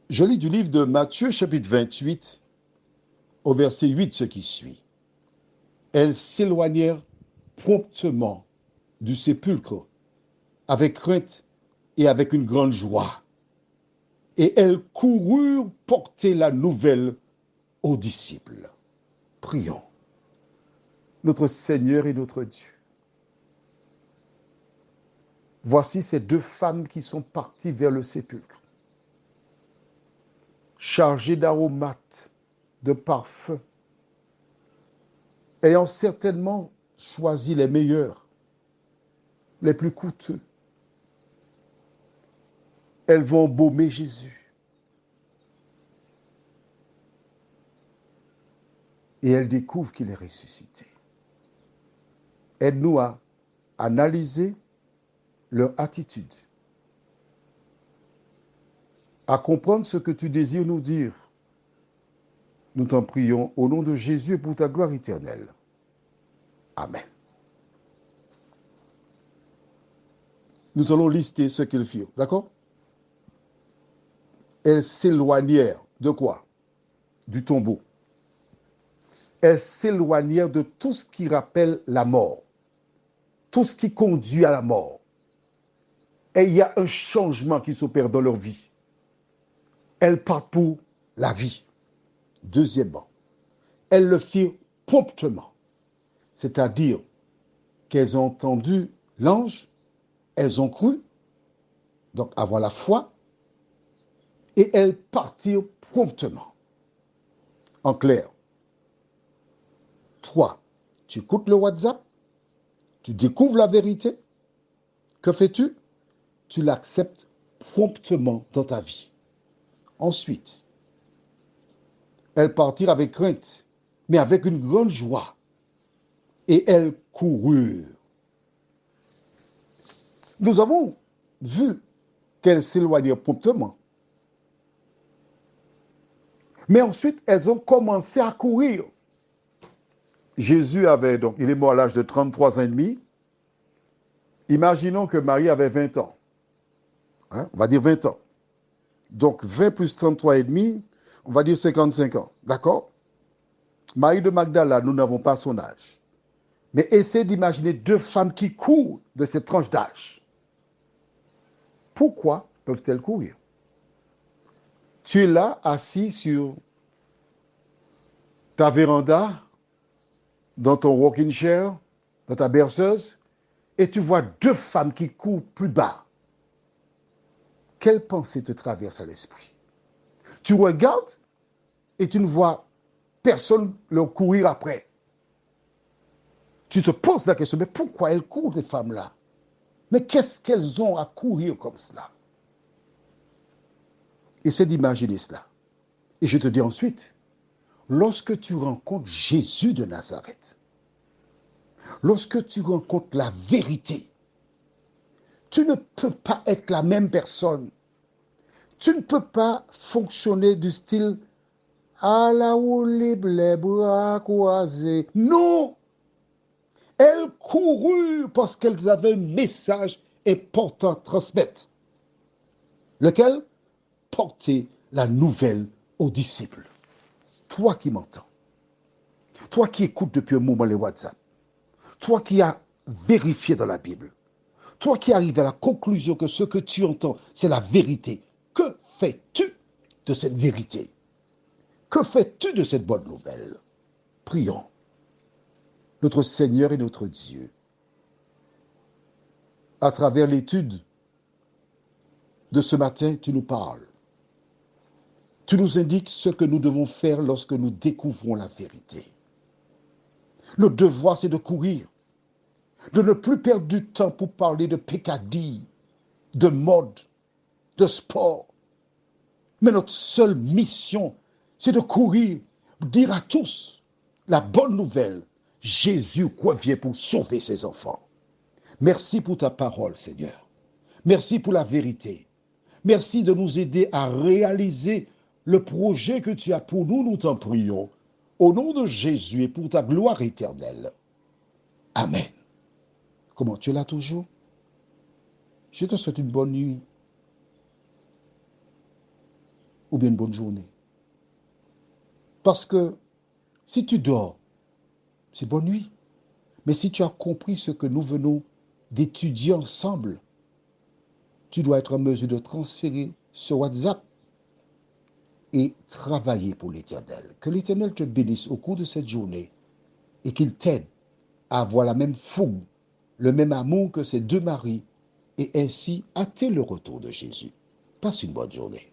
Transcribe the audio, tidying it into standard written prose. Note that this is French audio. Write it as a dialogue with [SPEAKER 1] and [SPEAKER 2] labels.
[SPEAKER 1] Je lis du livre de Matthieu, chapitre 28, au verset 8, ce qui suit. Elles s'éloignèrent promptement du sépulcre, avec crainte et avec une grande joie. Et elles coururent porter la nouvelle aux disciples. Prions. Notre Seigneur et notre Dieu, voici ces deux femmes qui sont parties vers le sépulcre, chargées d'aromates, de parfums, ayant certainement choisi les meilleurs, les plus coûteux. Elles vont embaumer Jésus. Et elles découvrent qu'il est ressuscité. Aide-nous à analyser leur attitude, à comprendre ce que tu désires nous dire. Nous t'en prions au nom de Jésus et pour ta gloire éternelle. Amen. Nous allons lister ce qu'ils firent, d'accord? Elles s'éloignèrent de quoi? Du tombeau. Elles s'éloignèrent de tout ce qui rappelle la mort, tout ce qui conduit à la mort. Et il y a un changement qui s'opère dans leur vie. Elles partent pour la vie. Deuxièmement, elles le firent promptement, c'est-à-dire qu'elles ont entendu l'ange, elles ont cru, donc avoir la foi, et elles partirent promptement. En clair, toi, tu écoutes le WhatsApp, tu découvres la vérité, que fais-tu? Tu l'acceptes promptement dans ta vie. Ensuite, elles partirent avec crainte, mais avec une grande joie, et elles coururent. Nous avons vu qu'elles s'éloignèrent promptement. Mais ensuite, elles ont commencé à courir. Jésus avait donc, il est mort à l'âge de 33 ans et demi. Imaginons que Marie avait 20 ans. Hein, on va dire 20 ans. Donc 20 plus 33 et demi, on va dire 55 ans. D'accord? Marie de Magdala, nous n'avons pas son âge. Mais essayez d'imaginer deux femmes qui courent de cette tranche d'âge. Pourquoi peuvent-elles courir? Tu es là, assis sur ta véranda, dans ton rocking chair, dans ta berceuse, et tu vois deux femmes qui courent plus bas. Quelle pensée te traverse à l'esprit? Tu regardes et tu ne vois personne leur courir après. Tu te poses la question, mais pourquoi elles courent, ces femmes-là? Mais qu'est-ce qu'elles ont à courir comme cela? Essaie d'imaginer cela. Et je te dis ensuite, lorsque tu rencontres Jésus de Nazareth, lorsque tu rencontres la vérité, tu ne peux pas être la même personne. Tu ne peux pas fonctionner du style à la roulée, les bras croisés. Non! Elles coururent parce qu'elles avaient un message important à transmettre. Lequel? Porter la nouvelle aux disciples. Toi qui m'entends, toi qui écoutes depuis un moment les WhatsApp, toi qui as vérifié dans la Bible, toi qui arrives à la conclusion que ce que tu entends, c'est la vérité, que fais-tu de cette vérité? Que fais-tu de cette bonne nouvelle? Prions. Notre Seigneur et notre Dieu, à travers l'étude de ce matin, tu nous parles. Tu nous indiques ce que nous devons faire lorsque nous découvrons la vérité. Le devoir, c'est de courir, de ne plus perdre du temps pour parler de peccadilles, de mode, de sport. Mais notre seule mission, c'est de courir, dire à tous la bonne nouvelle. Jésus revient pour sauver ses enfants. Merci pour ta parole, Seigneur. Merci pour la vérité. Merci de nous aider à réaliser le projet que tu as pour nous, nous t'en prions. Au nom de Jésus et pour ta gloire éternelle. Amen. Comment tu es là toujours? Je te souhaite une bonne nuit. ou bien une bonne journée. Parce que si tu dors, c'est bonne nuit. Mais si tu as compris ce que nous venons d'étudier ensemble, tu dois être en mesure de transférer sur WhatsApp et travailler pour l'Éternel. Que l'Éternel te bénisse au cours de cette journée et qu'il t'aide à avoir la même fougue, le même amour que ces deux maris et ainsi hâter le retour de Jésus. Passe une bonne journée.